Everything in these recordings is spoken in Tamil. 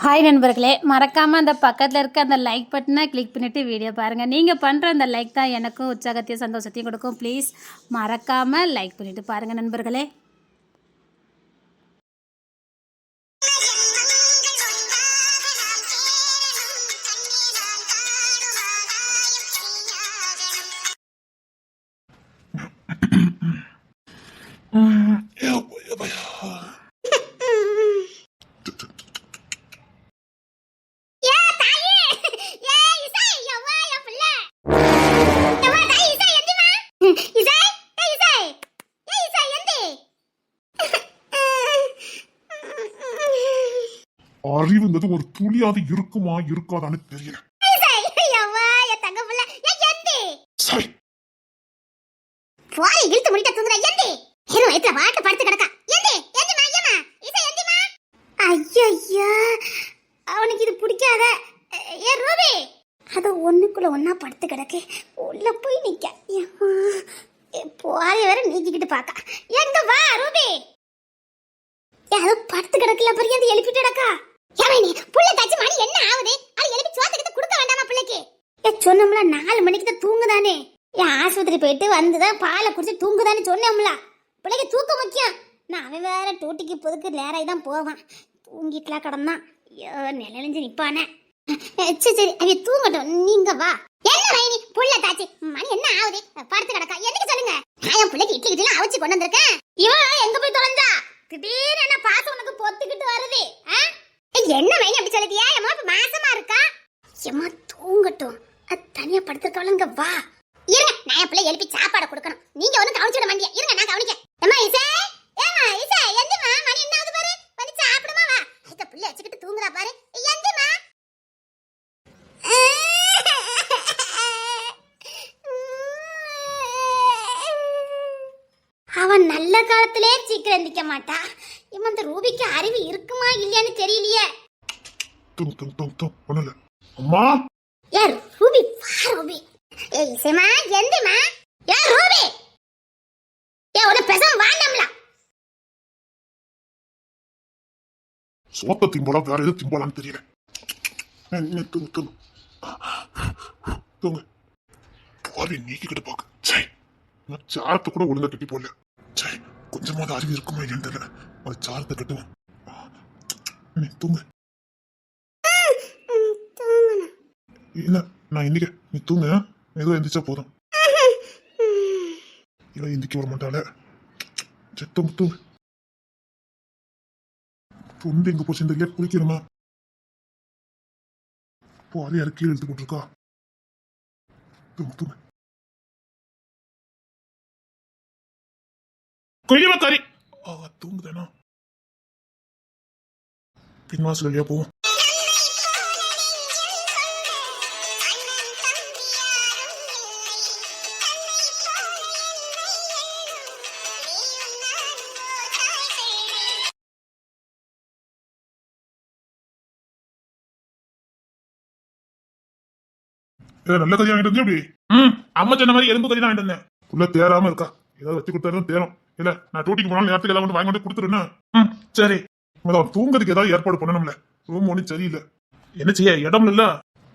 ஹாய் நண்பர்களே, மறக்காமல் அந்த பக்கத்தில் இருக்க அந்த லைக் பட்டனை கிளிக் பண்ணிவிட்டு வீடியோ பாருங்கள். நீங்கள் பண்ணுற அந்த லைக் தான் எனக்கும் உற்சாகத்தையும் சந்தோஷத்தையும் கொடுக்கும். ப்ளீஸ் மறக்காமல் லைக் பண்ணிவிட்டு பாருங்கள் நண்பர்களே. அறிவுங்கிறது ஒரு துளியாவது இருக்குமா இருக்காதான்னு தெரியல. அவனுக்கு இது பிடிக்காத அது ஒண்ணுக்குள்ள ஒன்னா படுத்து கிடக்கு. உள்ள போய் நிக்க போய் வேற நீக்கிக்கிட்டு பாக்கா. எங்க வா ரூபி, அது படுத்து கிடக்கல பெரிய அது எழுப்பிட்டு கிடக்கா. ஏவனி புள்ள தச்சு மணி என்ன ஆகுது? அது எழுப்பி சோத்துக்கிட்ட கொடுக்க வேண்டாமா பிள்ளைக்கு? சொன்னோம்ல 4 மணிக்கு தான் தூங்குதானே. ஆஸ்பத்திரி போயிட்டு வந்துதான் பாலை குடிச்சு தூங்குதானே சொன்னோம்ல. பிள்ளைக்கு தூக்கம் முக்கியம். நான் அவன் வேற டூட்டிக்கு புதுக்கு நேராய் தான் போவான். தூங்கிட்டுலாம் கிடந்தான். நிலைஞ்சு நிப்பானே. சரி அவ தூங்கட்டும், நீங்க வா. என்ன மைனி புள்ள தாச்சி மணி என்ன ஆகுது? படுத்து கிடக்கா. எதுக்கு சொல்லுங்க? நான் பிள்ளைக்கு இட்லி கிட்டலாம் அவிச்சு கொண்டு வந்திருக்கேன். இவன் எங்க போய் தொலைஞ்சா? திடீர்னு என்ன பாசம் உனக்கு பொத்துக்கிட்டு வருது? என்ன மைனி அப்படி சொல்லுதியா? எம்மா மாசமா இருக்கா? எம்மா தூங்கட்டும், தனியா படுத்துருக்கவளுங்க. வா இருங்க, நான் என் பிள்ளை எழுப்பி சாப்பாடு கொடுக்கணும். நீங்க ஒன்னும் கவனிச்சுட மாட்டியா? இருங்க நான் கவனிக்க. அம்மா இசை, இசை எந்திமா, மணி என்ன ஆகுது பாரு. வந்து சாப்பிடுமா வா. இந்த பிள்ளை வச்சுக்கிட்டு தூங்குறா பாரு. எந்திமா. அவன் நல்ல காலத்திலே சீக்கிரம் எந்திக்க மாட்டா. இவன் அந்த ரூபிக்கு அறிவு இருக்குமா இல்லையான்னு தெரியலையே. அம்மா யார் ரூபி? வா ரூபி. ஏய் இசைமா எந்திமா. யார் ரூபி? உன பேசாம வாண்டம்ல. சோத்த திம்போலா வேற எது திம்போலான்னு தெரியல. தூங்க பாவி நீக்கிக்கிட்டு பாக்கு. நான் சாரத்தை கூட ஒழுங்கா கட்டி போடல. கொஞ்சமாவது அறிவு இருக்குமா இல்லைன்னு தெரியல. ஒரு சாரத்தை கட்டுவோம். நீ தூங்க. இல்ல நான் எந்திக்க, நீ தூங்க. ஏதோ எந்திரிச்சா போதும். இவன் எந்திக்க வர மாட்டாள. தூங்க தூங்க. தொண்டு எங்க போச்சு? இந்த இல்லையா குளிக்கணுமா? பாரு யாரு கீழே எழுத்து போட்டிருக்கா. தூங்க தூங்க. கொய்யவக்காரி தூங்குதானா? பின்வாசல் வழியா போவோம். நல்ல கதையா வாங்கிட்டு வந்து அப்படி. அம்மா சொன்ன மாதிரி எலும்பு கறி தான் வாங்கிட்டு வந்தேன். உள்ள தேராம இருக்கா. ஏதாவது வச்சு கொடுத்தாலும் தேரும். இல்ல நான் டூட்டிக்கு போனாலும் நேரத்துக்கு ஏதாவது வாங்கி கொண்டு கொடுத்துருன்னு. சரி தூங்குறதுக்கு ஏதாவது ஏற்பாடு பண்ணணும்ல. ரூம் ஒன்றும் சரியில்லை. என்ன செய்ய இடம் இல்ல.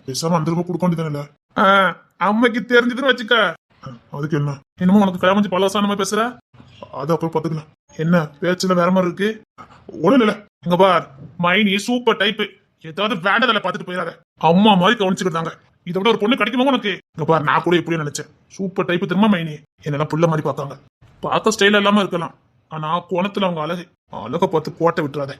பேசாம அந்த ரூபா கொடுக்க வேண்டியதானே. அம்மைக்கு தெரிஞ்சதுன்னு வச்சுக்க. அதுக்கு என்ன என்னமோ உனக்கு கிளம்பி பலசானமா பேசுற. அது அப்புறம் பாத்துக்கலாம். என்ன பேச்சுல வேற மாதிரி இருக்கு. ஒண்ணு இல்ல. இங்க பார் மைனி சூப்பர் டைப். ஏதாவது வேண்டதில்ல பாத்துட்டு போயிடாத. அம்மா மாதிரி கவனிச்சுக்கிட்டாங்க. இதை விட ஒரு பொண்ணு கிடைக்குமோ உனக்கு? இங்க பார் நான் கூட எப்படியும் நினைச்சேன். சூப்பர் டைப் திரும்ப மைனி. என்னெல்லாம் புள்ள மாதிரி பார்த்தாங்க. பார்க்க ஸ்டைல் இல்லாம இருக்கலாம். ஆனா கோணத்துல அவங்க அழகு. அழக பார்த்து கோட்டை விட்டுறாத.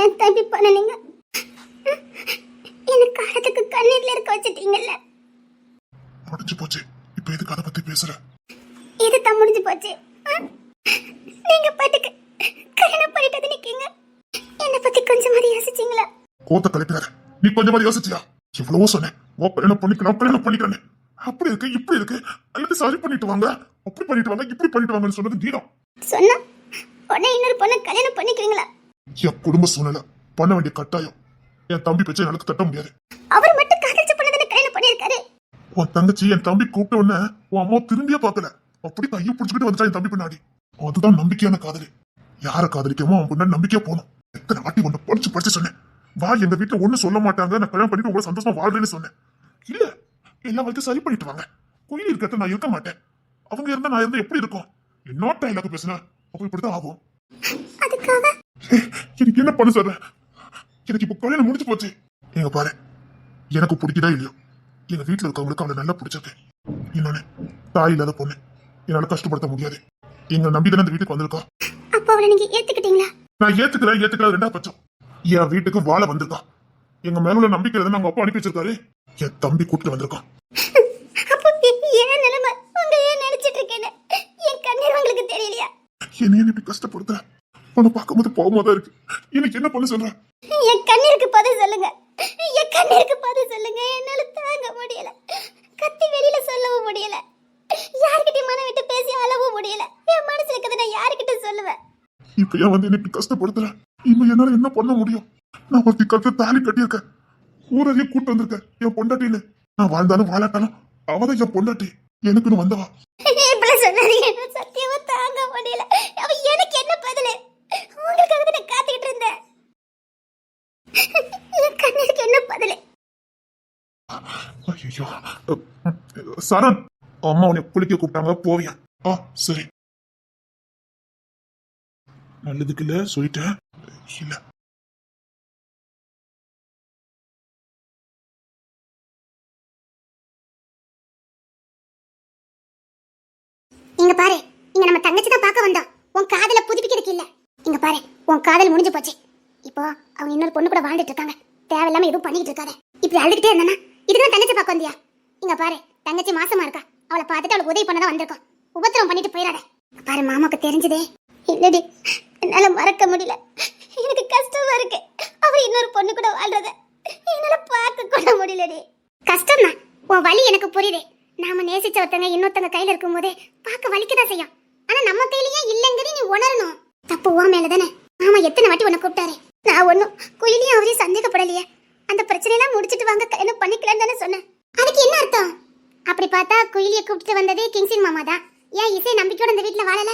ஏன் தம்பி பண்ணீங்க? எனக்கு அழகுக்கு கண்ணீர்ல இருக்க வச்சிட்டீங்கல்ல. முடிஞ்சு போச்சு. இப்ப எதுக்கு அதை பத்தி பேசுற? இது தான் முடிஞ்சு போச்சு. நீங்க பாட்டுக்கு கல்யாணம் பண்ணிட்டு நிக்கீங்க. என்ன பத்தி கொஞ்சமாவது யோசிச்சீங்களா? கோத்த கலைக்கிறாரு. நீ கொஞ்சமாவது யோசிச்சியா? எவ்வளவோ சொன்னேன். கல்யாணம் பண்ணிக்கிறேன். அப்படி இருக்கு இப்படி இருக்கு. அல்லது சரி பண்ணிட்டு வாங்க, அப்படி பண்ணிட்டு வாங்க, இப்படி பண்ணிட்டு வாங்கன்னு சொன்னது நீதான். சொன்னா உடனே இன்னொரு பொண்ணை கல்யாணம் பண்ணிக்கிறீங்களா? என் குடும்ப சூழ்நிலை பண்ண வேண்டிய கட்டாயம். என் தம்பி பேச்சை எனக்கு தட்ட முடியாது. அவர் மட்டும் காதலிச்ச பொண்ணை தானே கல்யாணம் பண்ணியிருக்காரு. உன் தங்கச்சி என் தம்பி கூப்பிட்ட உடனே உன் அம்மா திரும்பியே பார்க்கல. அப்படி கையை பிடிச்சிக்கிட்டு வந்துட்டா என் தம்பி பின்னாடி. அதுதான் நம்பிக்கையான காதலி. யார காதலிக்கமோ அவன் பின்னாடி நம்பிக்கையா போகணும். எத்தனை வாட்டி ஒண்ணு படிச்சு சொன்னேன். வா, எங்க வீட்டுல ஒண்ணு சொல்ல மாட்டாங்க, நான் கல்யாணம் பண்ணிட்டு உங்களை சந்தோஷமா வாழ்றேன்னு சொன்னேன். இல்ல, எல்லா வாழ்க்கையும் சரி பண்ணிட்டு வாங்க. குயில் இருக்கிறத நான் இருக்க மாட்டேன். அவங்க இருந்தா நான் இருந்தா எப்படி இருக்கும்? என்னோட டைலாக் பேசுனா அப்ப இப்படிதான் ஆகும். அதுக்காக எனக்கு என்ன பண்ண சொல்ற? எனக்கு இப்ப கல்யாணம் முடிஞ்சு போச்சு. எங்க பாரு, எனக்கு பிடிக்குதா இல்லையோ, எங்க வீட்டுல இருக்கவங்களுக்கு அவளை நல்லா பிடிச்சிருக்கு. இன்னொன்னு, தாய் இல்லாத பொண்ணு, என்னால கஷ்டப்படுத்த முடியாது. எங்க நம்பி தானே இந்த வீட்டுக்கு வந்திருக்கா. அப்ப அவளை நீங்க ஏத்துக்கிட்டீங்களா? நான் ஏத்துக்கிறேன் ரெண்டா பட்சம். என் வீட்டுக்கு வாழ வந்திருக்கான். எங்க மேல உள்ள நம்பிக்கை அவங்க அப்பா அனுப்பி வச்சிருக்காரு. என் தம்பி கூட்டிட்டு வந்திருக்கான். அப்ப ஏன் நிலைமை உங்க ஏன் நினைச்சிட்டு இருக்கேன்னு என் கண்ணீர் உங்களுக்கு தெரியலையா? என்ன இப்படி கஷ்டப்படுத்த உன்னை பார்க்கும்போது பாவமா தான் இருக்கு. எனக்கு என்ன பண்ண சொல்ற? என் கண்ணீருக்கு பதில் சொல்லுங்க. என் கண்ணீருக்கு பதில் சொல்லுங்க. என்னால தாங்க முடியல. கத்தி வெளியில சொல்லவும் முடியல. யார்கிட்டயும் மனம் விட்டு பேசி அளவும் முடியல. என் மனசுல இருக்கிறத நான் யாருக்கிட்ட சொல்லுவேன்? இப்ப ஏன் வந்து என்ன இப்படி கஷ்டப்படுத்துற? இன்னும் என்னால என்ன பண்ண முடியும்? நான் ஒருத்தி கருத்து தாலி கட்டியிருக்கேன். ஊரையும் கூட்டு வந்திருக்கேன் என் பொண்டாட்டின்னு. நான் வாழ்ந்தாலும் வாழாட்டாலும் அவதான் என் பொண்டாட்டி. எனக்குன்னு வந்தவா. இப்படி சொன்னாதீங்க. என்னால சத்தியமா தாங்க முடியல. அவ எனக்கு என்ன பதில்? உங்களுக்காக தான் நான் காத்துக்கிட்டு இருந்தேன். என் கண்ணீருக்கு என்ன பதில்? ஐயோ, சரண், அம்மா உன்னை குளிக்க கூப்பிட்டாங்க, போவியா? சரி. நல்லதுக்கு இல்ல சொல்லிட்டேன். இல்ல, இங்க பாரு, இங்க நம்ம தங்கச்சி தான் பார்க்க வந்தோம். உன் காதல புதுப்பிக்கிறதுக்கு இல்ல. இங்க பாரு, உன் காதல் முடிஞ்சு போச்சு. இப்போ அவங்க இன்னொரு பொண்ணு கூட வாழ்ந்துட்டு இருக்காங்க. தேவையில்லாம எதுவும் பண்ணிட்டு இருக்காத. இப்படி அழுதுகிட்டே இருந்தானா இதுதான் தங்கச்சி பார்க்க வந்தியா? இங்க பாரு, தங்கச்சி மாசமா இருக்கா. அவளை பார்த்துட்டு அவளுக்கு உதவி பண்ணதான் வந்திருக்கோம். உபத்திரம் பண்ணிட்டு போயிடாத. பாரு, மாமாக்கு தெரிஞ்சதே. இல்லடி, என்னால மறக்க முடியல. எனக்கு கஷ்டமா இருக்கு. அவ இன்னொரு பொண்ணு கூட வாழ்றத என்னால பார்க்க கூட முடியலடி. கஷ்டம் தான், உன் வலி எனக்கு புரியுது. நாம நேசிச்ச ஒருத்தங்க இன்னொருத்தங்க கையில இருக்கும் போதே பார்க்க வலிக்கதான் செய்யும். ஆனா நம்ம கையிலயே இல்லைங்கிறது நீ உணரணும். தப்பு உன் மேலதானே. மாமா எத்தனை வாட்டி உன்னை கூப்பிட்டாரு. நான் ஒன்னும் குயிலையும் அவரையும் சந்தேகப்படலையே. அந்த பிரச்சனையெல்லாம் முடிச்சிட்டு வாங்க கல்யாணம் பண்ணிக்கலான்னு தானே சொன்னேன். அதுக்கு என்ன அர்த்தம்? அப்படி பார்த்தா குயிலியை கூப்பிட்டு வந்ததே கிங்ஸின் மாமா தான். ஏன் இசை நம்பிக்கையோட இந்த வீட்டுல வாழல?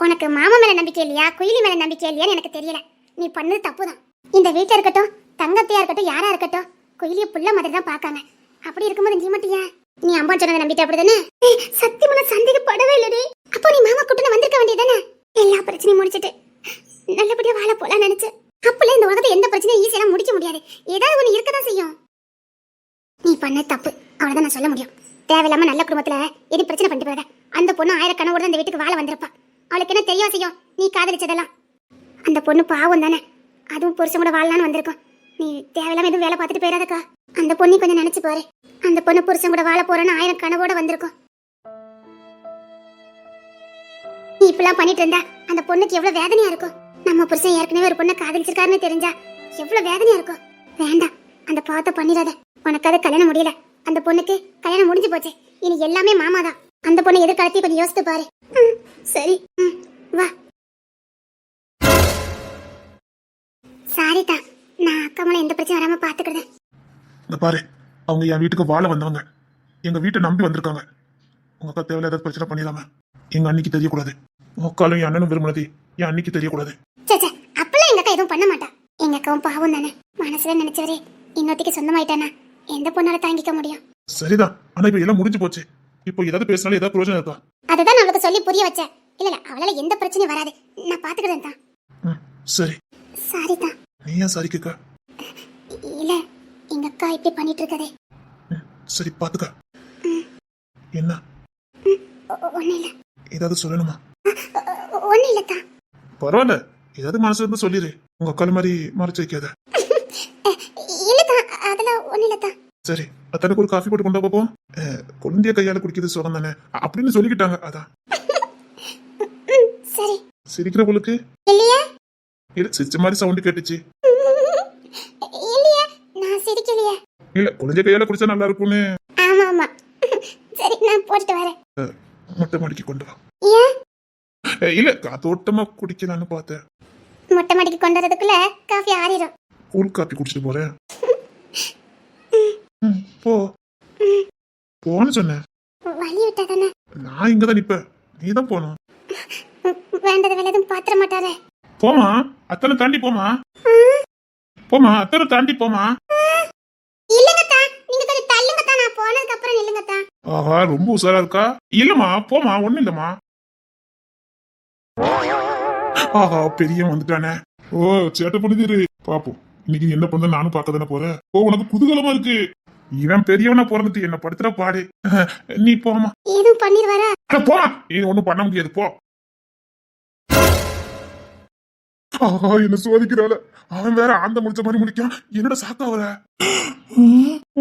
உனக்கு மாமா மேல நம்பிக்கை இல்லையா, குயிலி மேல நம்பிக்கை இல்லையான்னு எனக்கு தெரியல. நீ பண்ணது தப்புதான். இந்த வீட்டுல இருக்கட்டும், தங்கத்தையா இருக்கட்டும், யாரா இருக்கட்டும், குயிலிய புள்ள மாதிரி தான் பாக்காங்க. அப்படி இருக்கும்போது நீ மட்டும் ஏன்? நீ அம்மா சொன்னதை நம்பிட்ட அப்படிதானே? சத்தியமான சந்தேகப்படவே இல்லடி. அப்போ நீ மாமா கூட்டிட்டு வந்திருக்க வேண்டியதானே? எல்லா பிரச்சனையும் முடிச்சிட்டு நல்லபடியா வாழ போலாம் நினைச்சு. அப்பல இந்த உலகத்தை எந்த பிரச்சனையும் ஈஸியா முடிக்க முடியாது. ஏதாவது ஒண்ணு இருக்கதான் செய்யும். நீ பண்ண தப்பு, அவ்வளவுதான் நான் சொல்ல முடியும். தேவையில்லாம நல்ல குடும்பத்துல எது பிரச்சனை பண்ணிட்டு போறத. அந்த பொண்ணு ஆயிரக்கணவோட இந்த வீட்டுக்கு வாழ வந்திருப்பா. அவளுக்கு என்ன தெரிய செய்யும் நீ காதலிச்சதெல்லாம்? அந்த பொண்ணு பாவம் தானே, அதுவும் புருஷன் கூட வாழலான்னு வந்திருக்கோம். நீ தேவையில்லாம எதுவும் வேலை பார்த்துட்டு போயிடாதக்கா. அந்த பொண்ணு கொஞ்சம் நினைச்சு பாரு. அந்த பொண்ணு புருஷன் கூட வாழ போறேன்னு 1000 கனவோட வந்திருக்கோம். நீ இப்பெல்லாம் பண்ணிட்டு இருந்தா அந்த பொண்ணுக்கு எவ்வளவு வேதனையா இருக்கும். நம்ம புருஷன் ஏற்கனவே ஒரு பொண்ணை காதலிச்சிருக்காருன்னு தெரிஞ்சா எவ்வளவு வேதனையா இருக்கும். வேண்டாம், அந்த பாவத்தை பண்ணிடாத. உனக்கு அது கல்யாணம் முடியல, அந்த பொண்ணுக்கு கல்யாணம் முடிஞ்சு போச்சு. இனி எல்லாமே மாமாதான். அந்த பொண்ணு எதிர்காலத்தையும் கொஞ்சம் யோசித்து பாரு. சரி, வா. சாரிதா, நான் அக்கா மேல எந்த பிரச்சனை வராம பாத்துக்கிறேன். இந்த பாரு, அவங்க என் வீட்டுக்கு வாழ வந்தவங்க. எங்க வீட்டை நம்பி வந்திருக்காங்க. உங்க அக்கா தேவையில்ல ஏதாவது பிரச்சனை பண்ணிடாம எங்க அன்னைக்கு தெரியக்கூடாது. உங்க அக்காலும் என் அண்ணனும் விரும்பினது என் அன்னைக்கு தெரியக்கூடாது. சேச்சே, அப்பெல்லாம் எங்க அக்கா எதுவும் பண்ண மாட்டா. எங்க அக்காவும் பாவம் தானே. மனசுல நினைச்சவரே இன்னொருத்திக்கு சொந்தமாயிட்டானா எந்த பொண்ணால தாங்கிக்க முடியும்? சரிதான், ஆனா இப்ப எல்லாம் முடிஞ்சு போச்சு. இப்போ ஏதாவது பேசினாலும் ஏதாவது பிரயோஜனம் இருக்கா? அதுதான் அவளுக்கு சொல்லி புரிய வச்சேன். இல்ல அவளால எந்த பிரச்சனையும் வராது, நான் பாத்துக்கிறேன் தான். சரி. சாரிதான். நீ ஏன் சாரி கேட்க? இல்ல, எங்க அக்கா இப்படி பண்ணிட்டு இருக்கதே. சரி, பாத்துக்க. என்ன? ஒண்ணு இல்ல. ஏதாவது சொல்லணுமா? ஒண்ணு இல்லத்தா. பரவாயில்ல, ஏதாவது மனசுல இருந்து சொல்லிடு. உங்க அக்கால மாதிரி மறைச்சு வைக்காத. இல்லத்தா, அதெல்லாம் ஒண்ணு இல்லத்தா. சரி, அத்தனுக்கு ஒரு காஃபி போட்டு கொண்டு போப்போம். குழந்தைய கையால குடிக்கிறது சுகம் தானே அப்படின்னு சொல்லிக்கிட்டாங்க. அதான். சரி. சிரிக்கிற உங்களுக்கு இல்லையா? இல்ல, சிரிச்ச மாதிரி சவுண்ட் கேட்டுச்சு. இல்லையா, நான் சிரிக்கலையா? இல்ல, குழந்தைய கையால குடிச்சா நல்லா இருக்கும்னு. ஆமா ஆமா. சரி, நான் போட்டு வரேன். மொட்டை மாடிக்கு கொண்டு வா. ஏன்? இல்ல காத்தோட்டமா குடிக்கலான்னு பார்த்தேன். மொட்டை மாடிக்கு கொண்டு வரதுக்குள்ள காஃபி ஆறிடும். கூல் காப்பி குடிச்சிட்டு போறேன். போ போன்னு சொன்னேன். வழி விட்டா தானே. நான் இங்கதான் நிப்பேன், நீ தான் போகணும். வேண்டது வேலை எதுவும் பாத்திர மாட்டாரே. போமா, அத்தனை தாண்டி போமா. போமா, அத்தனை தாண்டி போமா. இல்லங்கத்தா, நீங்க கொஞ்சம் தள்ளுங்கத்தா, நான் போனதுக்கு அப்புறம் நில்லுங்கத்தா. ஆஹா, ரொம்ப உசாரா இருக்கா. இல்லம்மா போமா, ஒண்ணு இல்லம்மா. ஆஹா, பெரிய வந்துட்டானே. ஓ, சேட்டை பண்ணுது. பாப்போம் இன்னைக்கு நீ என்ன பண்ண, நானும் பார்க்க தானே போறேன். ஓ, உனக்கு குதூகலமா இருக்கு. இவன் பெரியவனா பிறந்துட்டு என்ன படுத்துற பாடு. நீ போமா. எதுவும் பண்ணிடுவாரா? போமா, இது ஒண்ணும் பண்ண முடியாது, போ. ஆஹா, என்ன சோதிக்கிறாள. அவன் வேற ஆந்த முடிச்ச மாதிரி முடிக்கான். என்னடா சாக்காவற.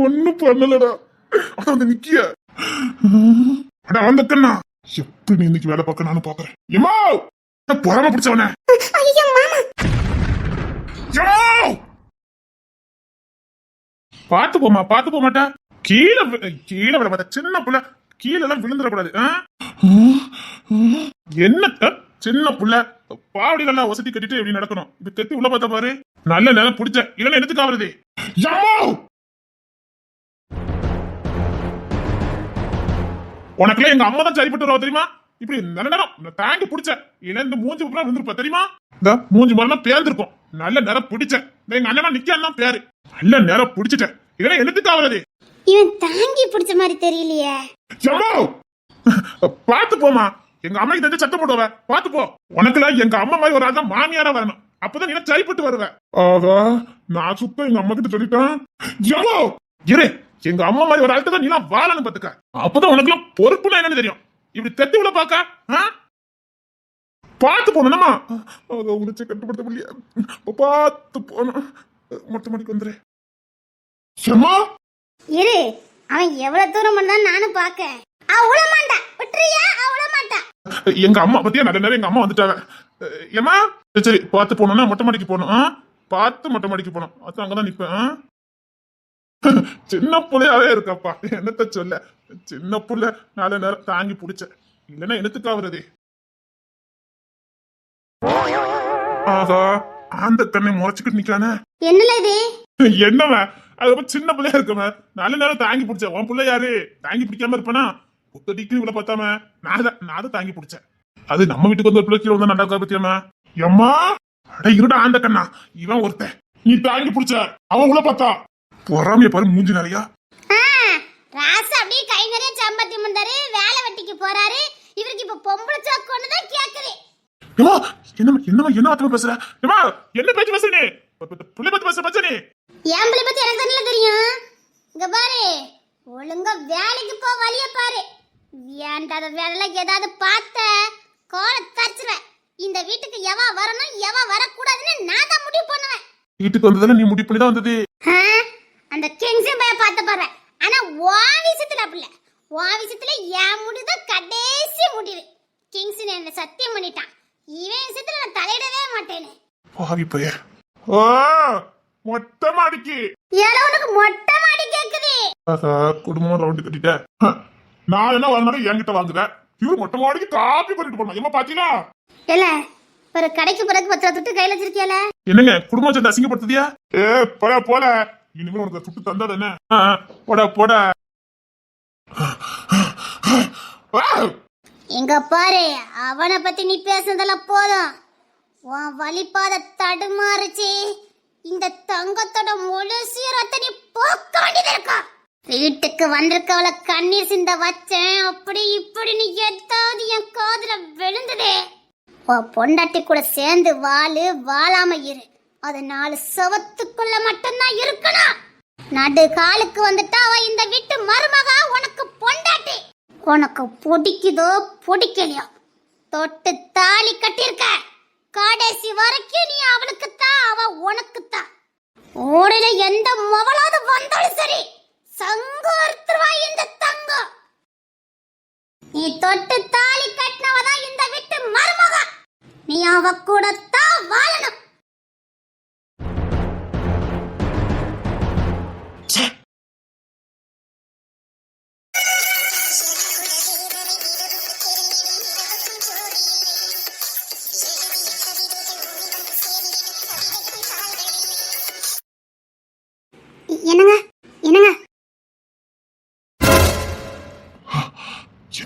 ஒண்ணும் பண்ணலடா. அதான் வந்து நிக்கிய. அடா வந்த கண்ணா, எப்படி நீ இன்னைக்கு வேலை பார்க்க நானும் பாக்குறேன். எம்மா பொறாம பிடிச்சவன. ஐயோ மாமா. பாத்து போமா, பாத்து போக மாட்டா. கீழே கீழே விட மாட்டா. சின்ன புள்ள கீழே எல்லாம் விழுந்துடக்கூடாது. என்னத்த சின்ன புள்ள பாவடியில எல்லாம் வசதி கட்டிட்டு எப்படி நடக்கணும். இது கட்டி உள்ள பார்த்த பாரு. நல்ல நேரம் பிடிச்ச, இல்லைன்னா எடுத்துக்க ஆகுறது. உனக்குள்ள எங்க அம்மா தான் சரிப்பட்டு வருவா தெரியுமா. இப்படி நல்ல நேரம் தாங்கி பிடிச்ச, இல்ல இந்த மூஞ்சி விழுந்திருப்ப தெரியுமா. இந்த மூஞ்சி மரம் பேர்ந்திருக்கும். நல்ல நேரம் பிடிச்ச. எங்க அண்ணன் நிக்கான் பேரு. நல்ல நேரம் பிடிச்சிட்டேன், இல்லைன்னா எடுத்துக்க ஆகுறது. இவன் தாங்கி பிடிச்ச மாதிரி தெரியலையே. பாத்து போமா, எங்க அம்மைக்கு தெரிஞ்ச சத்தம் போடுவ. பாத்து போ. உனக்குல எங்க அம்மா மாதிரி ஒரு ஆள் தான் மாமியாரா வரணும். அப்பதான் நீ சரிப்பட்டு வருவேன். ஆகா, நான் சுத்தம் எங்க அம்மா கிட்ட சொல்லிட்டேன். இரு, எங்க அம்மா மாதிரி ஒரு ஆள்கிட்ட தான் நீ வாழணும் பாத்துக்க. அப்பதான் உனக்கு எல்லாம் பொறுப்புனா என்னன்னு தெரியும். இப்படி தெத்தி உள்ள பாக்க பாத்து போனோம்மா. உணர்ச்சி கட்டுப்படுத்த முடியாது. பாத்து போனோம். மொட்டை மாடிக்கு வந்துரு. இரு, அவன் எவ்வளவு தூரம் பண்ணா நானும் பாக்க. அவ்வளோ மாட்டா விட்டுறியா? அவ்வளோ மாட்டா. எங்க அம்மா பத்தியா நல்ல நேரம் எங்க அம்மா வந்துட்டாங்க. ஏமா சரி, பார்த்து போனோம்னா மொட்டை மாடிக்கு போகணும். பார்த்து மொட்டை மாடிக்கு போனோம். அது அங்கதான் நிப்பேன். சின்ன புள்ளையாவே இருக்கப்பா, என்னத்த சொல்ல. சின்ன புள்ள நல்ல நேரம் தாங்கி பிடிச்ச, இல்லைன்னா எடுத்துக்காவது. ஆகா, அந்த கண்ணை முறைச்சுக்கிட்டு நிக்கானே. என்னல இது? என்னவன் அது சின்ன பிள்ளையா இருக்கவன் நல்ல நேரம் தாங்கி பிடிச்ச. உன் பிள்ளை யாரு தாங்கி பிடிக்காம இருப்பானா? புத்தடிக்கு இவ்வளவு பார்த்தாம நான் தான் தாங்கி பிடிச்சேன். அது நம்ம வீட்டுக்கு வந்து ஒரு பிள்ளை கீழே வந்து நடக்கா பத்தியாம. எம்மா அட இருடா ஆந்த கண்ணா, இவன் ஒருத்தன் நீ தாங்கி பிடிச்ச. அவன் உள்ள பார்த்தா பொறாமைய பாரு, மூஞ்சி நிறையா. ராசா அப்படியே கை நிறைய சம்பத்தி முந்தாரு, வேலை வெட்டிக்கு போறாரு. இவருக்கு இப்ப பொம்பளை சோக்கு ஒண்ணுதான் கேக்குது. ஏமா என்னமா என்ன வார்த்தை பேசுற? ஏமா என்ன பேச்சு பேசுற நீ? புள்ளை பத்தி பேசுற பச்சனி. என் பிள்ளை பத்தி எனக்கு தானே தெரியும். இங்க பாரு, ஒழுங்கா வேலைக்கு போ, வழிய பாரு. வேண்டாத வேலைலாம் ஏதாவது பார்த்த கோலை தச்சுவேன். இந்த வீட்டுக்கு எவா வரணும் எவா வரக்கூடாதுன்னு நான் தான் முடிவு பண்ணுவேன். வீட்டுக்கு வந்ததால நீ முடிவு பண்ணி தான் வந்தது. அந்த கிங்ஸும் போய் பார்த்து பாரு. ஆனா உன் விஷயத்துல அப்படி இல்ல. உன் விஷயத்துல என் முடிவுதான் கடைசி முடிவு. கிங்ஸ் என்ன சத்தியம் பண்ணிட்டான். இவன் விஷயத்துல நான் தலையிடவே மாட்டேன்னு. பாவி பைய. மொட்டை மாடிக்கு ஏல உனக்கு மொட்டை மாடி கேக்குது. குடும்பம் ரவுண்டு கட்டிட்ட. நான் என்ன வரணும் என்கிட்ட வாங்குறேன். இவரு மொட்டை மாடிக்கு காப்பி பண்ணிட்டு போனோம். ஏமா பாத்தீங்களா? இல்ல ஒரு கடைக்கு பிறகு 10 துட்டு கையில வச்சிருக்கியால. என்னங்க குடும்பம் சேர்ந்து அசிங்கப்படுத்துதியா? போல இனிமே உனக்கு சுட்டு தந்தா தானே. போட எங்க பாரு, அவனை பத்தி நீ பேசுனதெல்லாம் போதும். உன் வழிபாத தடுமாறுச்சு. இந்த தங்கத்தோட முழு சீரத்தை நீ போக்க வேண்டியது இருக்கா? வீட்டுக்கு வந்திருக்கவள கண்ணீர் சிந்த வச்சேன். அப்படி இப்படி நீ எதாவது என் காதுல விழுந்ததே. உன் பொண்டாட்டி கூட சேர்ந்து வாழாம இரு. அது 4 செவத்துக்குள்ள மட்டும்தான் இருக்கணும். நடு காலுக்கு வந்துட்டா அவ இந்த வீட்டு மருமகா உனக்கு பொண்டாட்டி. உனக்கு பிடிக்குதோ பிடிக்கலையோ, தொட்டு தாலி கட்டிருக்க. கடைசி வரைக்கும் நீ அவளுக்கு தான், அவ உனக்கு தான். ஓடையில எந்த மவளாவது வந்தாலும் சரி, சங்கோர்த்துவா இந்த தங்கம். நீ தொட்டு தாலி கட்டினவதான் இந்த வீட்டு மருமகா. நீ அவ கூட தான் வாழணும்.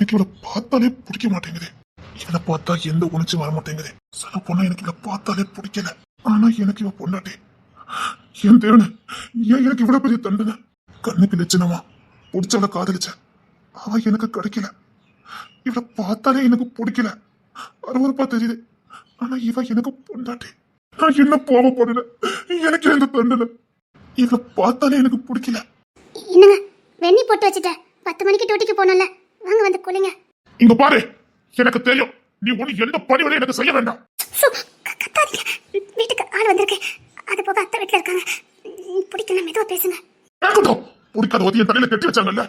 எனக்கு இவளை பார்த்தாலே பிடிக்க மாட்டேங்குது. இவனை பார்த்தா எந்த உணர்ச்சி வர மாட்டேங்குது. சொல்ல போனா எனக்கு இவளை பார்த்தாலே பிடிக்கல. ஆனா எனக்கு இவ பொண்டாட்டி. என் தேவனே, ஏன் எனக்கு இவ்வளவு பெரிய தண்டனை? கண்ணுக்கு லட்சணமா பிடிச்சவளை காதலிச்ச, அவ எனக்கு கிடைக்கல. இவளை பார்த்தாலே எனக்கு பிடிக்கல. அருவருப்பா தெரியுது. ஆனா இவ எனக்கு பொண்டாட்டி. நான் என்ன போக போறேன்? எனக்கு எந்த தண்டனை? இவளை பார்த்தாலே எனக்கு பிடிக்கல. என்னங்க வெண்ணி போட்டு வச்சுட்டேன். 10 மணிக்கு டியூட்டிக்கு போனல, வாங்க வந்து குளிங்க. இங்க பாரு, எனக்கு தெரியும் நீ ஒண்ணு எந்த பணிவரையும் எனக்கு செய்ய வேண்டாம். கத்தாதீங்க, வீட்டுக்கு ஆள் வந்திருக்கு. அது போக அத்தை வீட்டுல இருக்காங்க. பிடிக்கல, மெதுவா பேசுங்க. பிடிக்காத ஒதிய தலையில கட்டி வச்சாங்கல்ல.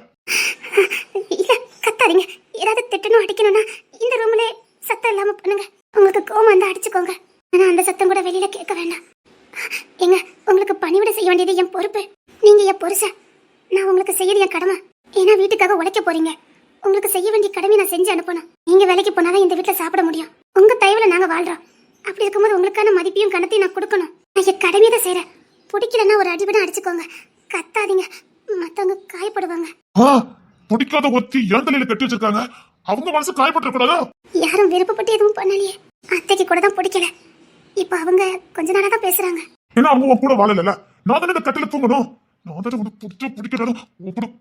இல்ல கத்தாதீங்க. ஏதாவது திட்டணும் அடிக்கணும்னா இந்த ரூம்ல சத்தம் இல்லாம பண்ணுங்க. உங்களுக்கு கோவம் வந்தா அடிச்சுக்கோங்க. ஆனா அந்த சத்தம் கூட வெளியில கேட்க வேண்டாம். ஏங்க, உங்களுக்கு பணிவிட செய்ய வேண்டியது என் பொறுப்பு. நீங்க என் புருஷன், நான் உங்களுக்கு செய்யறது என் கடமை. ஏன்னா வீட்டுக்காக உழைக்க போறீங்க. உங்களுக்கு செய்ய வேண்டிய கடமை நான் செஞ்சு அனுப்பணும். நீங்க வேலைக்கு போனாதான் இந்த வீட்டுல சாப்பிட முடியும். உங்க தயவுல நாங்க வாழ்றோம். அப்படி இருக்கும்போது உங்களுக்கான மதிப்பையும் கணத்தையும் நான் கொடுக்கணும். நான் என் கடமையை தான் செய்யறேன். பிடிக்கலன்னா ஒரு அடிபடம் அடிச்சுக்கோங்க. கத்தாதீங்க, மத்தவங்க காயப்படுவாங்க. பிடிக்காத ஒத்தி என் தலையில கட்டி வச்சிருக்காங்க. அவங்க மனசு காயப்பட்டு கூடாதா? யாரும் விருப்பப்பட்டு எதுவும் பண்ணலையே. அத்தைக்கு கூட தான் பிடிக்கல. இப்ப அவங்க கொஞ்ச நாளா தான் பேசுறாங்க. ஏன்னா அவங்க உன் கூட வாழல. நான் தானே இந்த கட்டில தூங்கணும். நான் தானே உனக்கு பிடிக்கிறாலும் வேண்டாம்.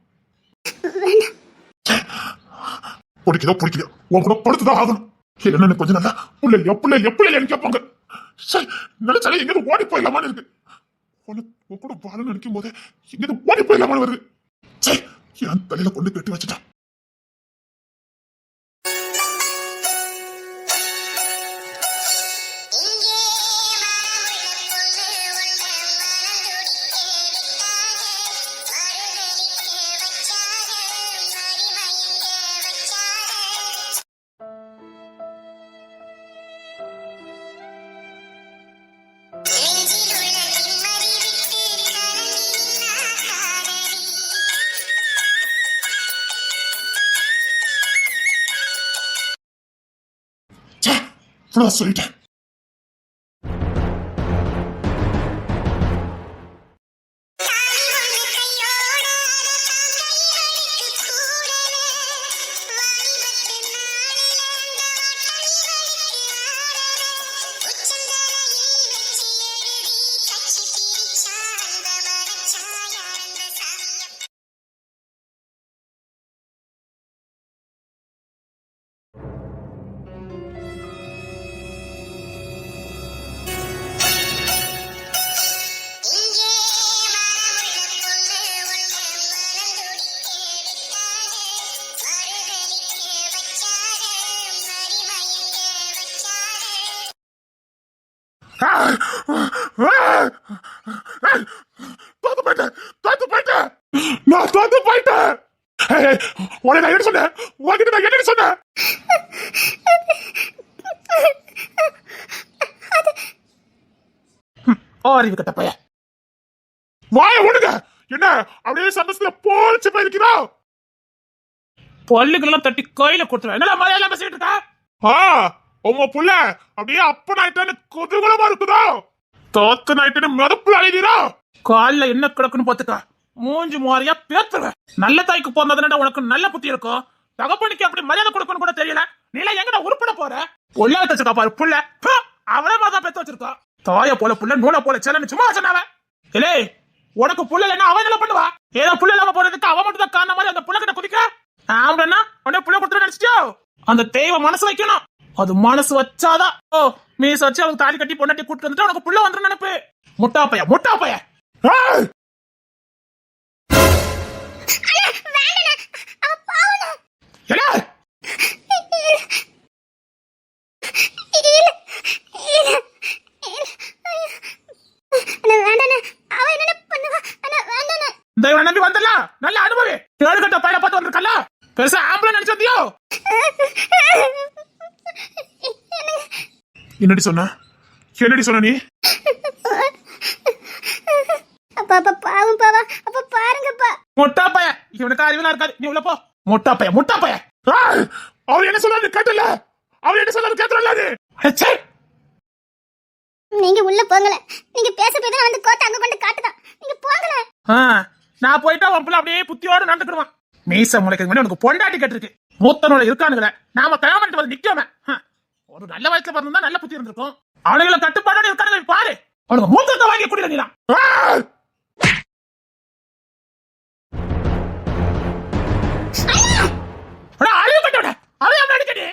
பிடிக்கலையோ உன் கூட படுத்துதான் ஆகணும். என்ன கொஞ்ச நாளா பிள்ளை கேட்பாங்க. நினைச்சாலே எங்க ஓடி போயிடலாமான்னு இருக்கு. உன் கூட வாழ நினைக்கும் போதே எங்க ஓடி போயிடலாமான்னு வருது. என் தலையில கொண்டு கட்டி வச்சுட்டான். சொல்லிட்டேன். தோத்து போயிட்டேன். உனக்கு நான் என்ன சொன்னேன்? உன்கிட்ட நான் என்ன சொன்னேன்? அறிவு கட்ட பையன் வாய ஒடுங்க. என்ன அப்படியே சந்தோஷத்துல போச்சு போயிருக்கிறோம். பல்லுக்கெல்லாம் தட்டி கையில கொடுத்துருவேன். என்னடா மலையெல்லாம் பேசிட்டு இருக்கா? உங்க புள்ள அப்படியே அப்ப நாயிட்டான்னு குதூகலமா இருக்குதோ? தோத்து நாயிட்டான்னு மிதப்புல அழிதீரோ? கால்ல என்ன கிடக்குன்னு பாத்துக்க. மூஞ்சி மாறியா பேத்துருவேன். நல்ல தாய்க்கு போனதுனா உனக்கு நல்ல புத்தி இருக்கும். தகப்பனுக்கு அப்படி மரியாதை கொடுக்கணும் கூட தெரியல. நீல எங்கடா உருப்பட போற? பொல்லாத தச்சுக்கா பாரு புள்ள. அவளே மாதிரி பெத்து வச்சிருக்கா. தாய போல புள்ள நூலை போல செல்லன்னு சும்மா சொன்னாவ. இல்லே உனக்கு புள்ள இல்லைன்னா அவன் என்ன பண்ணுவா? ஏதோ புள்ள இல்லாம போறதுக்கு அவன் மட்டும் தான் காரண மாதிரி அந்த புள்ள கிட்ட குதிக்க. அவனா உடனே புள்ள கொடுத்துட்டு நினைச்சிட்டியோ? அந்த தேவை மனசு வைக்கணும். அது மனசு வச்சாதான் மீஸ் வச்சு அவங்க தாலி கட்டி பொண்டாட்டி கூட்டு வந்துட்டு உனக்கு புள்ள வந்துடும் நினைப்பு. முட்டா பைய நம்பி வந்தல நல்ல அனுபவி. ஏழு கட்ட பையனை பார்த்து வந்திருக்கல. பெருசா ஆம்பளை நினைச்சதியோ? என்னடி சொன்ன நீ? பாவம் பாவா, அப்ப பாருங்கப்பா. முட்டா பைய இவனுக்கு அறிவுலாம் இருக்காது. நீ உள்ள போ. முட்டா பைய அவர் என்ன சொல்றாரு கேட்டல? அவர் என்ன சொல்றாரு கேட்டல? நீங்க உள்ள போங்கல. நீங்க பேச போய் தான் வந்து கோத்த அங்க கொண்டு காட்டுதான். நீங்க போங்கல. நான் போயிட்டா உன் புள்ள அப்படியே புத்தியோட நடந்துக்கிடுவான். மீச முளைக்கு முன்னாடி உனக்கு பொண்டாட்டி கட்டிருக்கு. மூத்தனோட இருக்கானுங்களே நாம கல்யாணம் பண்ணிட்டு வந்து நிக்காம ஒரு நல்ல வயசுல பிறந்தா நல்ல புத்தி இருந்திருக்கும். அவனுங்களை கட்டுப்பாடோட இருக்கானுங்க பாரு. அவனுக்கு மூத்தத்தை வாங்கி குடில நீதான். அறிவு கட்டோட அதையா அடிக்கடி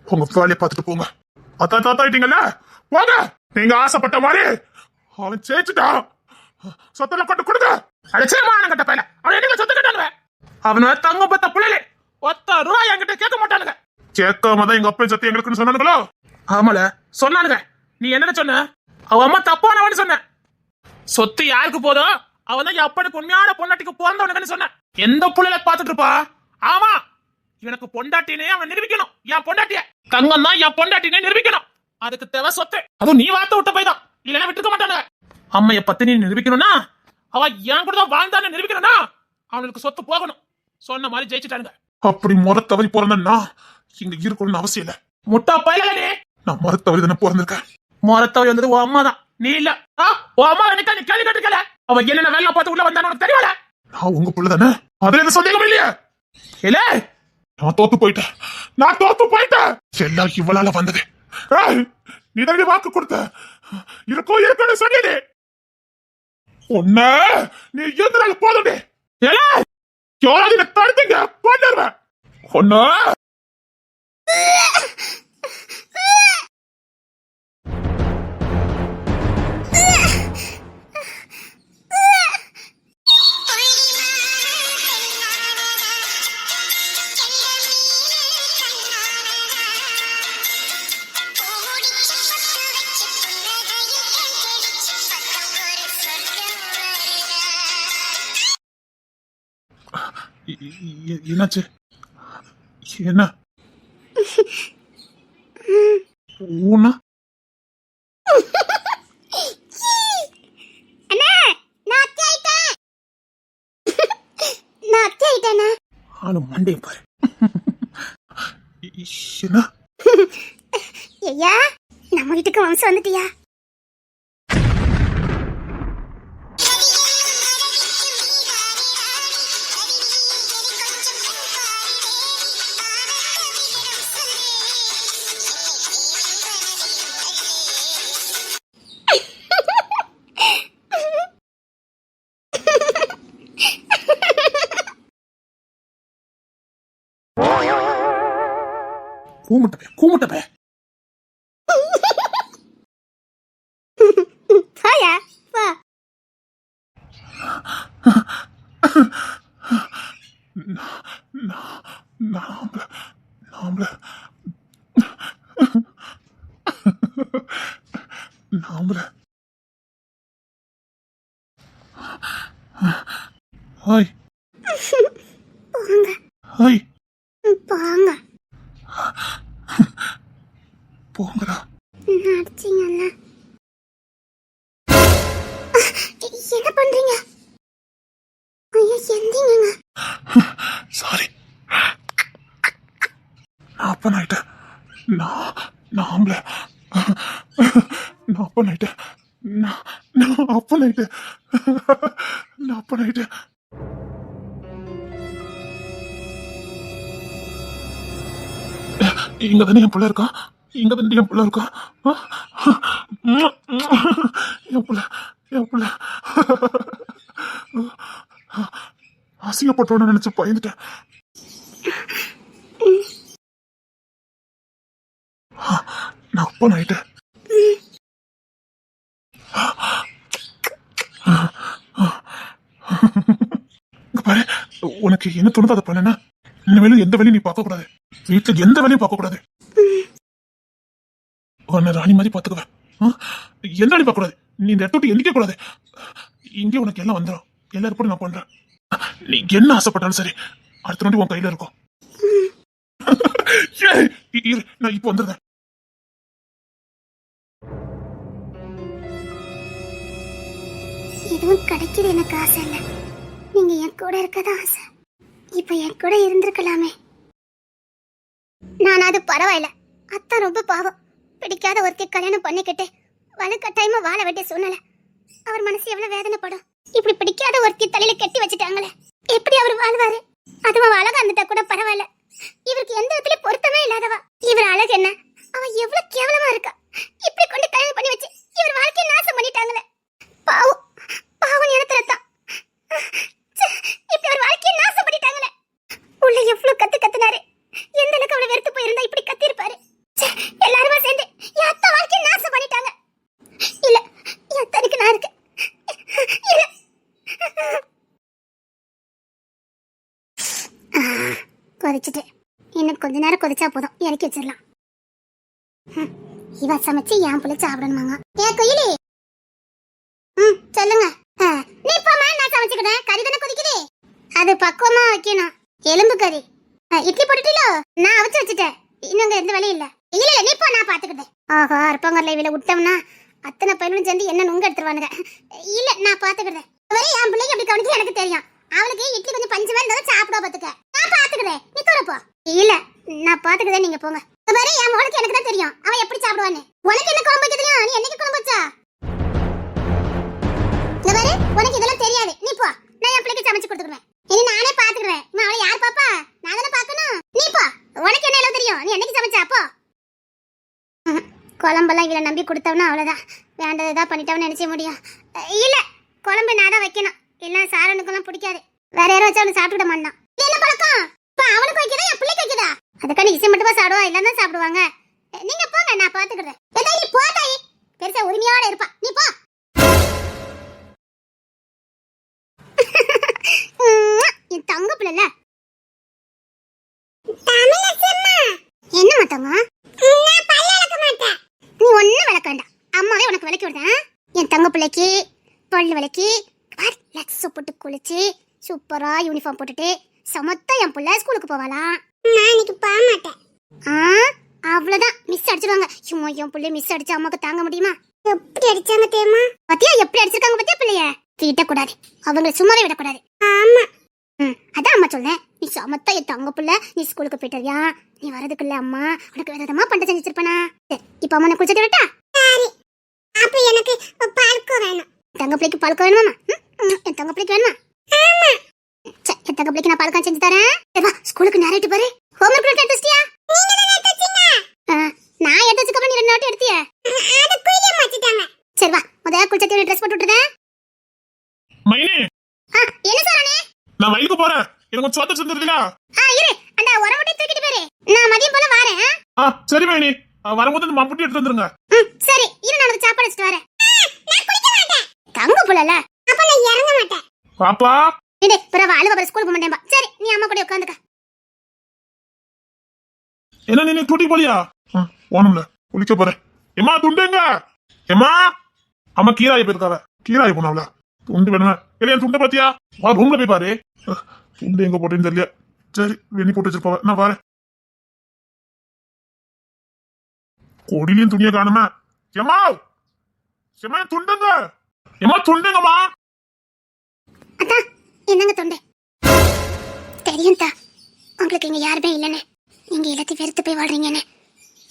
உங்க வேலையை பார்த்துட்டு போங்க. அதான் தாத்தாயிட்டீங்கல்ல, போங்க. நீங்க ஆசைப்பட்ட மாதிரி அவன் ஜெயிச்சுட்டான். சொத்தெல்லாம் கொண்டு கொடுங்க. அடிச்சேமான கட்ட பையல அவன் என்ன சொத்து கட்டானுங்க. அவன தங்க பத்த புள்ளலே ₹10 என்கிட்ட கேட்க மாட்டானுங்க. கேட்காம தான் எங்க அப்பா சத்தி எங்களுக்குன்னு சொன்னானுங்களோ? ஆமால சொன்னானுங்க. நீ என்ன சொன்ன? அவ அம்மா தப்பானவன்னு சொன்ன. சொத்து யாருக்கு போதும் அவன் தான் எப்படிக்கு உண்மையான பொண்டாட்டிக்கு பிறந்தவனுங்கன்னு சொன்ன. எந்த புள்ளைல பாத்துட்டு இருப்பா? ஆமா, எனக்கு பொண்டாட்டினே அவன் நிரூபிக்கணும். என் பொண்டாட்டிய தங்கம் தான் என் பொண்டாட்டினே நிரூபிக்கணும். அதுக்கு தேவை சொத்து. அதுவும் நீ வார்த்தை விட்ட போய் தான், இல்லைன்னா விட்டுக்க மாட்டானுங்க. அம்மைய பத்தி நீ நிரூபிக்கணும்னா அவ என் கூட தான் வாழ்ந்தான்னு நிரூபிக்கணும்னா அவனுக்கு சொத்து போகணும். சொன்ன மாதிரி ஜெயிச்சுட்டானுங்க. அப்படி முறை தவறி பிறந்தா இங்க இருக்கணும்னு அவசியம் இல்ல. முட்டா பயிலே நான் முறை தவறி தானே பிறந்திருக்கேன். மொரத்தவ வந்தது உன் அம்மா தான், நீ இல்ல. உன் அம்மா நிக்கா நீ கேள்வி கேட்டுக்கல. அவ என்னென்ன வேலை பார்த்து உள்ள வந்தான்னு உனக்கு தெரியல. நான் உங்க பிள்ளை தானே, அதுல எந்த சந்தேகம் இல்லையா? இல்ல நான் தோத்து போயிட்டேன். நான் தோத்து போயிட்டேன். எல்லாம் இவளால வந்தது. நீ தான் வாக்கு கொடுத்த இருக்கோ இருக்கணும் சொன்னே. உன்ன நீ எந்தனால போதே யாராவது என்ன தடுத்தீங்க கொண்டுருவேன். ஒன்னு என்னாச்சு? என்ன ஊனா? ஆளு மண்டே பாரு. என்ன ஐயா, நம்ம வீட்டுக்கு வம்சம் வந்துட்டியா? கூமுட்டப்பே வாயா வா. ஹாய் போங்க ஹாய் போங்க. போங்கடா. அடிச்சீங்கல்ல, என்ன பண்றீங்க? ஐயோ எந்திங்க. சாரி, நான் அப்பன் ஆயிட்டேன். நான் ஆம்பளை. நான் அப்பன் ஆயிட்டேன். நான் அப்பன் ஆயிட்டேன். நான் அப்பன் ஆயிட்டேன். இங்க தானே என் பிள்ளை இருக்கான். இங்க தானே என் பிள்ளை இருக்கான். என் பிள்ளை அசிங்கப்பட்டோன்னு நினைச்சு பயந்துட்டேன். நான் அப்பன் ஆயிட்டேன். பாரு, உனக்கு என்ன தோணுதோ அதை பண்ண. இனிமேலும் எந்த வேலையும் நீ பார்க்க கூடாது. வீட்டுல எந்த வேலையும் பார்க்க கூடாது. உன்னை ராணி மாதிரி பாத்துக்குவேன். எந்த வேலையும் பார்க்க கூடாது. நீ இந்த இடத்த விட்டு எந்திக்க கூடாது. இங்கே உனக்கு எல்லாம் வந்துடும். எல்லா ஏற்பாடும் நான் பண்றேன். நீ என்ன ஆசைப்பட்டாலும் சரி, அடுத்த நோண்டி உன் கையில இருக்கும். நான் இப்ப வந்துடுறேன். எதுவும் கிடைக்குது எனக்கு ஆசை இல்ல. நீங்க என் கூட இருக்கதான் ஆசை. இப்ப என் கூட இருந்திருக்கலாமே. நான் அது பரவாயில்ல. அத்தா ரொம்ப பாவம். பிடிக்காத ஒருத்தி கல்யாணம் பண்ணிக்கிட்டு வலுக்கட்டாயமா வாழ வேண்டிய சூழ்நிலை. அவர் மனசு எவ்வளவு வேதனைப்படும். இப்படி பிடிக்காத ஒருத்தி தலையில கட்டி வச்சுட்டாங்களே, எப்படி அவர் வாழ்வாரு? அதுவும் அழகா இருந்துட்டா கூட பரவாயில்ல. இவருக்கு இன்னும் கொஞ்ச நேரம் கொதிச்சா போதும் இறக்கி வச்சிடலாம். இவ சமைச்சு என் பிள்ளை சாப்பிடணுமாங்க. ஏ குயிலி, சொல்லுங்க. நீ போமா, நான் சமைச்சுக்கிறேன். கறி தானே கொதிக்குது, அது பக்குவமா வைக்கணும். எலும்பு கறி. இட்லி போட்டுட்டீங்களோ? நான் அவிச்சு வச்சுட்டேன். இன்னும் எந்த வேலையும் இல்ல. இல்ல நீ போ, நான் பாத்துக்கிட்டேன். ஆஹா, அற்பங்கல்ல இவளை விட்டோம்னா அத்தனை பயிலும் சேர்ந்து என்ன நுங்க எடுத்துருவானுங்க. இல்ல நான் பாத்துக்கிறேன். என் பிள்ளைக்கு எப்படி கவனிக்க எனக்கு தெரியும். அவளுக்கு இட்லி கொஞ்சம் பஞ்சு மாதிரி இருந்தாலும் சாப்பிட பாத்துக்க. நான் பாத்துக்கிறேன், நீ தூரப்போ. இல்ல நான் பாத்துக்கிறேன், நீங்க போங்க. என் மகளுக்கு எனக்கு தான் தெரியும் அவன் எப்படி சாப்பிடுவான்னு. உனக்கு என்ன குழம்பு வைக்க தெரியும்? நீ என்னைக்கு குழம்பு வச்சா? உனக்கு இதெல்லாம் தெரியாது, நீ போ. நான் என் பிள்ளைக்கு சமைச்சு கொடுத்துருவேன். இனி நானே பாத்துக்கிறேன். அவளை யார் பாப்பா? நான் தானே பாக்கணும். நீ போ, உனக்கு என்ன எல்லாம் தெரியும்? நீ என்னைக்கு சமைச்சா? போ. குழம்பெல்லாம் இவளை நம்பி கொடுத்தவனா அவ்வளவுதான். வேண்டதான் பண்ணிட்டவன்னு நினைச்ச முடியும். இல்ல குழம்பு நான் தான் வைக்கணும். இல்ல சாரனுக்கெல்லாம் பிடிக்காது. வேற யாரும் வச்சா அவனு சாப்பிட மாட்டான். என்ன பழக்கம்? இப்ப அவனுக்கு வைக்கிறதா என் பிள்ளைக்கு வைக்கிறதா? அதுக்கான இசை மட்டுமா சாப்பிடுவா, இல்லன்னா சாப்பிடுவாங்க. நீங்க போங்க, நான் பாத்துக்கிறேன். நீ போ தாயி, பெருசா உரிமையோட இருப்பா. நீ போ. என் தங்க பிள்ளைல என்ன தங்க? நீ ஒன்னும் விளக்க வேண்டாம், அம்மாவே உனக்கு விளக்கி விடுறேன். என் தங்க பிள்ளைக்கு பல்லு விளக்கி லட்சு போட்டு குளிச்சு சூப்பரா யூனிஃபார்ம் போட்டுட்டு சமத்தா என் பிள்ளை ஸ்கூலுக்கு போவாளாம். நான் இன்னைக்கு போக மாட்டேன். அவ்வளவுதான், மிஸ் அடிச்சிருவாங்க. சும்மா என் பிள்ளை மிஸ் அடிச்சா அம்மாக்கு தாங்க முடியுமா? எப்படி அடிச்சாங்க தெரியுமா? பத்தியா எப்படி அடிச்சிருக்காங்க பத்தியா? பிள்ளைய தீட்டக்கூடாது, அவங்களை சும்மாவே விடக்கூடாது. ஆமா, அதான் அம்மா சொல்றேன். நீ சமத்தா என் தங்க பிள்ளை, நீ ஸ்கூலுக்கு போயிட்டறியா? நீ வரதுக்குள்ள அம்மா உனக்கு வேற விதமா பண்ண செஞ்சு வச்சிருப்பனா? இப்ப அம்மா குளிச்சு விட்டா? சரி, அப்ப எனக்கு பழக்கம் வேணும். தங்க பிள்ளைக்கு பழக்கம் வேணுமா? என் தங்க பிள்ளைக்கு வேணுமா? ஆமா, என் தங்க பிள்ளைக்கு நான் பழக்கம் செஞ்சு தரேன். வா, ஸ்கூலுக்கு நேரிட்டு பாரு. ஹோம்வொர்க் எடுத்து வச்சிட்டியா? நீங்க தான எடுத்து வச்சீங்க. நான் எடுத்து வச்சதுக்கு நீ 2 நாள் எடுத்தியா? அது குயிலே மாத்திட்டாங்க. சரி வா, முதல்ல குளிச்ச ட்ரெஸ் போட்டு விட்டுறேன். மைனி, என்ன சாரனே? நான் வயலுக்கு போறேன். எனக்கு கொஞ்சம் சோத்த செஞ்சிருக்கீங்களா? இரு, அந்த உரமுட்டி தூக்கிட்டு போயிரு. நான் மதியம் போல வரேன். சரி மைனி, வரும்போது இந்த மம்புட்டி எடுத்து வந்துருங்க. சரி, இரு, நான் உனக்கு சாப்பாடு வச்சிட்டு வரேன். நான் குளிக்க மாட்டேன். தங்க புள்ளல, அப்ப நான் இறங்க மாட்டேன். பாப்பா, டேய், பிறவா அழுவ வர ஸ்கூலுக்கு போக மாட்டேன்பா. சரி, நீ அம்மா கூட உட்காந்துக்க. என்ன நீ துட்டி போலியா? போனும்ல, குளிக்க போறேன். எம்மா துண்டுங்க. எம்மா, அம்மா கீராய போயிருக்காவ. கீராய போனாவல, துண்டு வேணுமே. இல்லையா துண்டை பாத்தியா? வா, ரூம்ல போய் பாரு. துண்டு எங்க போட்டேன்னு தெரியல. சரி, வெண்ணி போட்டு வச்சிருப்பாவ, நான் வரேன். கொடிலையும் துணியை காணுமே. எம்மா, எம்மா துண்டுங்க. எம்மா துண்டுங்கம்மா. அத்தா, என்னங்க தொண்டை? தெரியும் தா, உங்களுக்கு இங்க யாருமே இல்லைன்னு. நீங்க எல்லாத்தையும் வெறுத்து போய் வாழ்றீங்கன்னு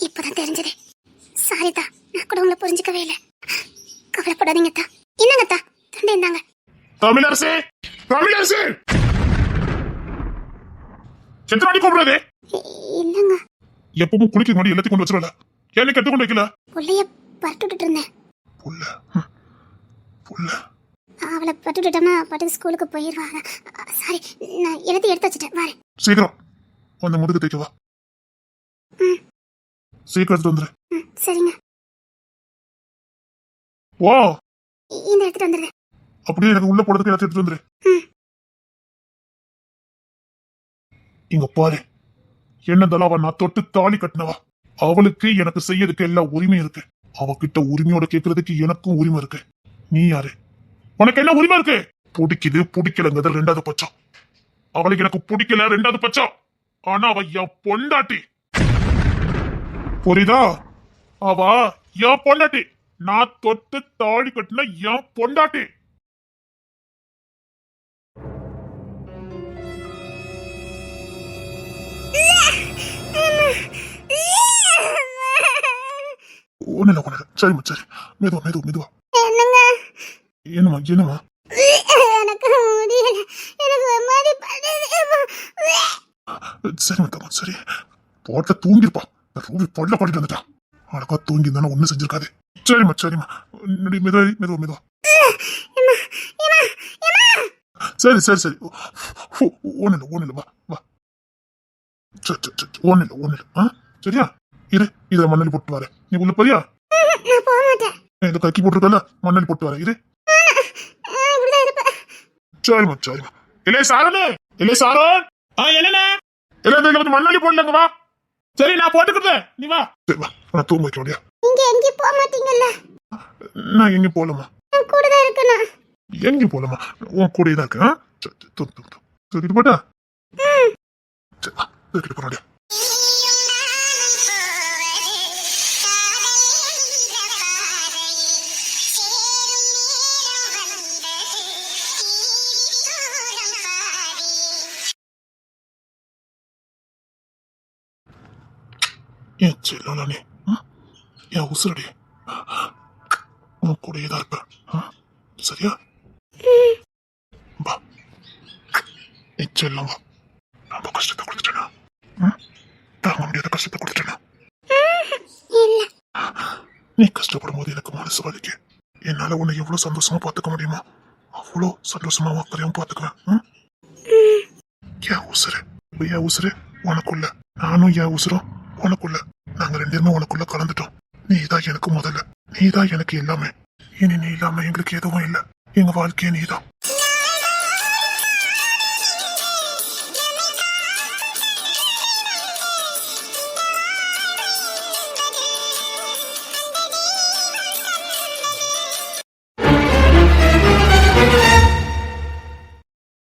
இப்பதான் தெரிஞ்சது. சாரி தா, நான் கூட உங்களை புரிஞ்சுக்கவே இல்லை. கவலைப்படாதீங்க தா. என்னங்க தா, தொண்டை இருந்தாங்க. தமிழரசே, தமிழரசே, எத்தனை மணி கூப்பிடுறது? இல்லங்க, எப்பவும் குளிக்க முன்னாடி எல்லாத்தையும் கொண்டு வச்சிடல. ஏன் கெட்டு கொண்டு வைக்கல? புள்ளைய பரட்டு விட்டுட்டு இருந்தேன். புள்ள புள்ள அவளை பட்டு விட்டுட்டோம்னா பட்டு ஸ்கூலுக்கு போயிடுவா. சாரி, நான் எல்லாத்தையும் எடுத்து வச்சுட்டேன். வரேன். சீக்கிரம் அந்த முதுகு தைக்கவா. சீக்கிரம் எடுத்து வந்துரு. சரிங்க, ஓ, இந்த எடுத்துட்டு வந்துடுறேன். அப்படியே எனக்கு உள்ள போடுறதுக்கு எல்லாத்தையும் எடுத்து வந்துரு. இங்க பாரு, என்னதெல்லாம் அவ நான் தொட்டு தாலி கட்டினவா. அவளுக்கு எனக்கு செய்யறதுக்கு எல்லா உரிமையும் இருக்கு. அவகிட்ட உரிமையோட கேட்கறதுக்கு எனக்கும் உரிமை இருக்கு. நீ யாரு? உனக்கு என்ன உரிமை இருக்கு? பிடிக்குது பிடிக்கலங்கிறது 2வது பட்சம். அவளுக்கு எனக்கு பிடிக்கல 2வது பட்சம். ஆனா அவ என் பொண்டாட்டி, புரியுதா? அவ என் பொண்டாட்டி, நான் தொட்டு தாலி கட்டின என் பொண்டாட்டி. ஒண்ணு சரிம்மா, சரி, மெதுவா மெதுவா மெதுவா. என்னங்க? என்னமா என்னமா? எனக்கு முடியல, எனக்கு ஒரு மாதிரி சரிம்மா தம்மா, சரி. போட்ட தூங்கிருப்பா. ரூபி பொல்ல பாடிட்டு வந்துட்டான். அழகா தூங்கி இருந்தா ஒண்ணும் செஞ்சிருக்காது. சரிம்மா சரிம்மா, மெதுவா மெதுவா மெதுவா. சரி சரி சரி, ஒண்ணு இல்ல, வா வா. ஒண்ணு இல்ல. சரியா? இரு, இத மண்ணலி போட்டு வரேன். நீ உள்ள போறியா? நான் போக மாட்டேன். இந்த கக்கி போட்டுருக்கல, மண்ணலி போட்டு வரேன். இரு. சரிம்மா சரிம்மா. இல்லை சாரனே, இல்லை சாரன். என்னண்ணே? இல்ல இதுல கொஞ்சம் மண்ணாளி போடலங்க வா. சரி நான் போட்டுக்கிறேன், நீ வா. சரி வா, நான் தூங்க வைக்க முடியா. நீங்க எங்கேயும் போக மாட்டீங்கல்ல? நான் எங்கேயும் போகலமா. நான் கூட தான் இருக்கணும். எங்கேயும் போகலமா, உன் கூடயே தான் இருக்கேன். சரி தூங்கு தூங்கு தூங்கு. தூக்கிட்டு போட்டா. சரி வா, தூக்கிட்டு போறோம். என் செல்லலாம் நீ, என் உசுரடி, உன் கூடயே தான் இருப்பேன். சரியா? வா, நீ செல்லம் வா. ரொம்ப கஷ்டத்தை கொடுத்துட்டேனா? தாங்க முடியாத கஷ்டத்தை கொடுத்துட்டேனா? இல்ல. நீ கஷ்டப்படும் போது எனக்கு மனசு வலிக்கு. என்னால உன்னை எவ்வளவு சந்தோஷமா பாத்துக்க முடியுமா அவ்வளோ சந்தோஷமா அக்கறையும் பாத்துக்குவேன். என் உசுரு, என் உசுரு உனக்குள்ள, நானும் என் உசுரும் உனக்குள்ள. நாங்க ரெண்டு பேருமே உனக்குள்ள கலந்துட்டோம். நீதான் எனக்கு முதல்ல, நீதான் எனக்கு எல்லாமே. இனி நீ இல்லாம எங்களுக்கு எதுவும் இல்லை. எங்க வாழ்க்கையே நீதான்.